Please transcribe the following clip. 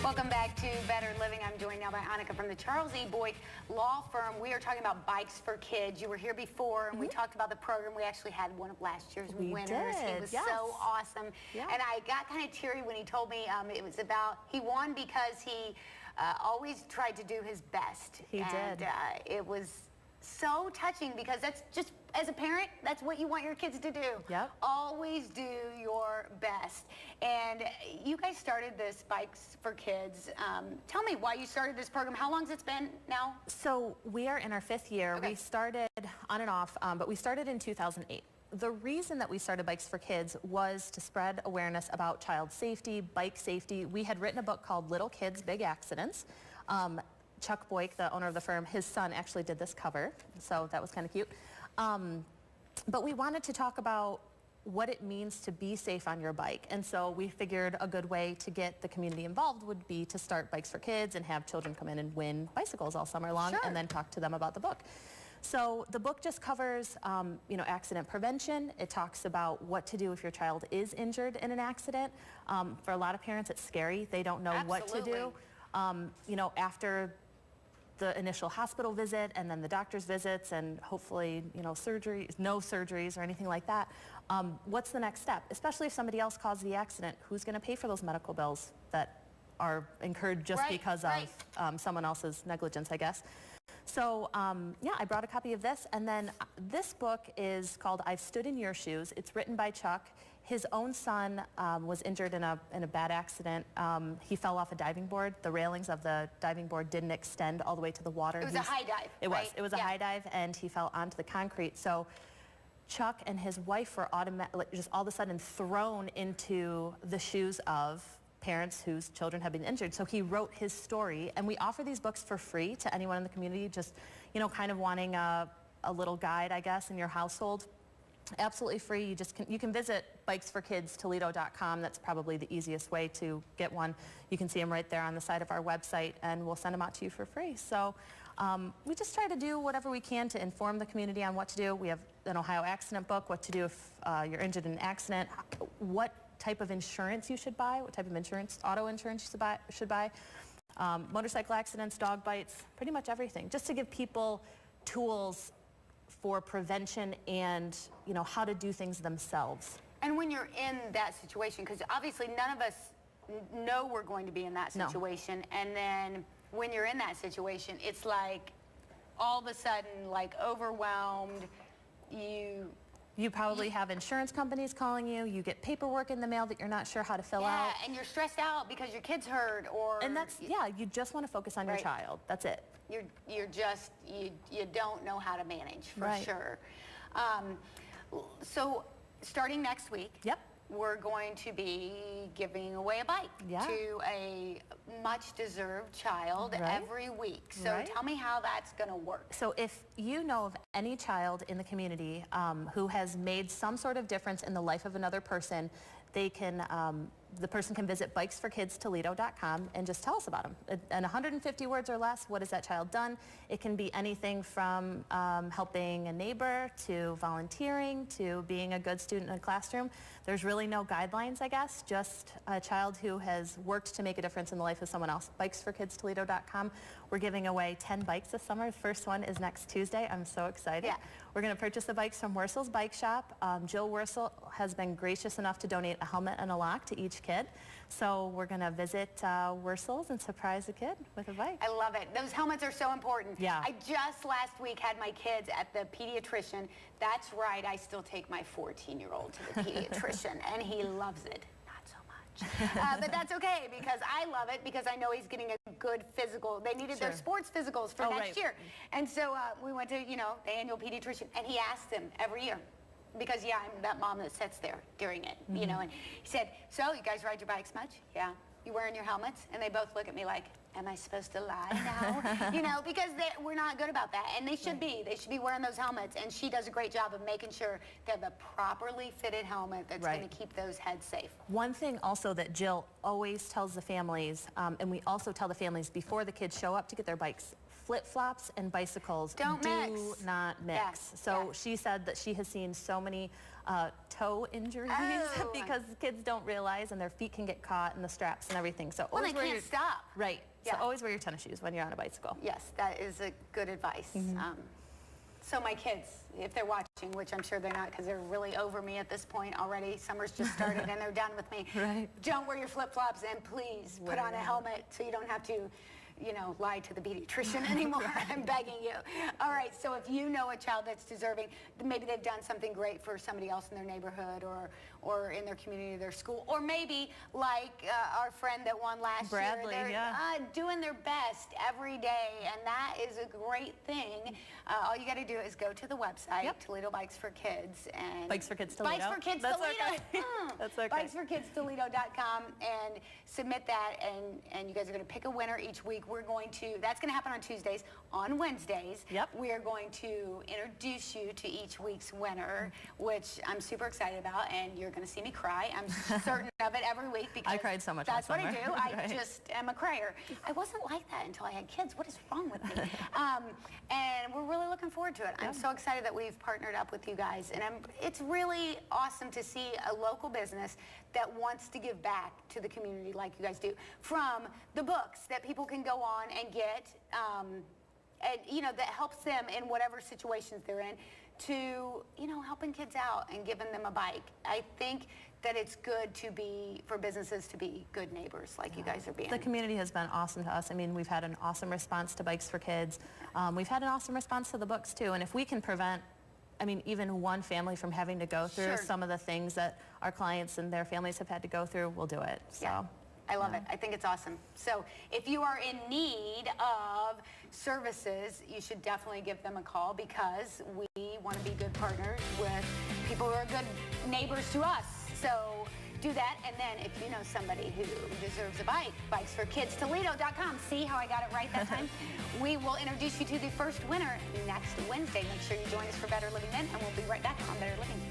Welcome back to Better Living. I'm joined now by Anneke from the Charles E. Boyk Law Firm. We are talking about bikes for kids. You were here before, and we talked about the program. We actually had one of last year's winners. He was so awesome. Yeah. And I got kind of teary when he told me it was about, he won because he always tried to do his best. He did. It was so touching because that's just, as a parent, that's what you want your kids to do. Yep. Always do your best. And you guys started this Bikes for Kids. Tell me why you started this program. How long has it been now? So we are in our 5th year. Okay. We started on and off, but we started in 2008. The reason that we started Bikes for Kids was to spread awareness about child safety, bike safety. We had written a book called Little Kids, Big Accidents. Chuck Boyk, the owner of the firm, his son actually did this cover, so that was kind of cute. But we wanted to talk about what it means to be safe on your bike. And so we figured a good way to get the community involved would be to start Bikes for Kids and have children come in and win bicycles all summer long. Sure. And then talk to them about the book. So the book just covers, accident prevention. It talks about what to do if your child is injured in an accident. For a lot of parents, it's scary. They don't know what to do. After the initial hospital visit and then the doctor's visits and hopefully, surgery, no surgeries or anything like that. What's the next step? Especially if somebody else caused the accident, who's going to pay for those medical bills that are incurred just because of someone else's negligence, I guess. So, I brought a copy of this, and then this book is called I've Stood in Your Shoes. It's written by Chuck. His own son was injured in a bad accident. He fell off a diving board. The railings of the diving board didn't extend all the way to the water. It was a high dive, It was. It was a high dive, and he fell onto the concrete. So Chuck and his wife were just all of a sudden thrown into the shoes of parents whose children have been injured. So he wrote his story, and we offer these books for free to anyone in the community just, kind of wanting a little guide, I guess, in your household. Absolutely free. You can visit bikesforkidstoledo.com. That's probably the easiest way to get one. You can see them right there on the side of our website, and we'll send them out to you for free. So we just try to do whatever we can to inform the community on what to do. We have an Ohio accident book, what to do if you're injured in an accident, what type of insurance you should buy, what type of insurance, auto insurance you should buy, motorcycle accidents, dog bites, pretty much everything, just to give people tools for prevention and, how to do things themselves. And when you're in that situation, because obviously none of us know we're going to be in that situation, and then when you're in that situation, it's like all of a sudden, like overwhelmed, You probably have insurance companies calling you. You get paperwork in the mail that you're not sure how to fill out. Yeah, and you're stressed out because your kid's hurt, or... And that's, you just want to focus on your child. That's it. You don't know how to manage, for sure. So, starting next week, we're going to be giving away a bike to a much-deserved child every week. So tell me how that's going to work. So if you know of any child in the community who has made some sort of difference in the life of another person, they can, the person can visit bikesforkidstoledo.com and just tell us about them. And 150 words or less, what has that child done? It can be anything from helping a neighbor to volunteering to being a good student in a classroom. There's really no guidelines, I guess, just a child who has worked to make a difference in the life of someone else. Bikesforkidstoledo.com. We're giving away 10 bikes this summer. The first one is next Tuesday. I'm so excited. Yeah. We're going to purchase the bikes from Worsel's Bike Shop. Jill Worsel has been gracious enough to donate a helmet and a lock to each kid. So we're going to visit Worsel's and surprise the kid with a bike. I love it. Those helmets are so important. Yeah. I just last week had my kids at the pediatrician. That's right. I still take my 14-year-old to the pediatrician, and he loves it. Not so much. But that's okay because I love it because I know he's getting a good physical. They needed their sports physicals for next year. And so we went to, the annual pediatrician, and he asked him every year. Because, I'm that mom that sits there during it, and he said, so you guys ride your bikes much? Yeah. You wearing your helmets? And they both look at me like, am I supposed to lie now? Because we're not good about that, and they should be. They should be wearing those helmets, and she does a great job of making sure they have a properly fitted helmet that's going to keep those heads safe. One thing also that Jill always tells the families, and we also tell the families before the kids show up to get their bikes flip-flops and bicycles do not mix. Yes, So yes. she said that she has seen so many toe injuries because kids don't realize, and their feet can get caught in the straps and everything. So Well, they always wear can't stop. Right. Yeah. So always wear your tennis shoes when you're on a bicycle. Yes, that is a good advice. So my kids, if they're watching, which I'm sure they're not because they're really over me at this point already, summer's just started and they're done with me. Right. Don't wear your flip-flops, and please put on a helmet so you don't have to, you know, lie to the pediatrician anymore. I'm begging you. All right, so if you know a child that's deserving, maybe they've done something great for somebody else in their neighborhood or in their community, their school, or maybe like our friend that won last Bradley, year. They're doing their best every day, and that is a great thing. All you got to do is go to the website, Toledo Bikes for Kids, and Bikes for Kids Toledo. Bikes for Kids That's Toledo. okay. That's okay. BikesForKidsToledo.com, and submit that, and you guys are going to pick a winner each week. We're going to, that's going to happen on Tuesdays. On Wednesdays, we are going to introduce you to each week's winner, which I'm super excited about, and you're going to see me cry. I'm certain of it every week because I cried so much that's all what I summer. do. I Right. just am a crier. I wasn't like that until I had kids. What is wrong with me? And we're really looking forward to it. I'm so excited that we've partnered up with you guys, and it's really awesome to see a local business that wants to give back to the community like you guys do. From the books that people can go on and get, and you know, that helps them in whatever situations they're in, to, you know, helping kids out and giving them a bike. I think that it's good for businesses to be good neighbors like you guys are being. The community has been awesome to us. I mean, we've had an awesome response to Bikes for Kids. We've had an awesome response to the books too. And if we can prevent, I mean, even one family from having to go through some of the things that our clients and their families have had to go through, we'll do it. So. Yeah. I love it. I think it's awesome. So if you are in need of services, you should definitely give them a call, because we want to be good partners with people who are good neighbors to us. So do that. And then if you know somebody who deserves a bike, BikesForKidsToledo.com. See how I got it right that time? We will introduce you to the first winner next Wednesday. Make sure you join us for Better Living Then, and we'll be right back on Better Living.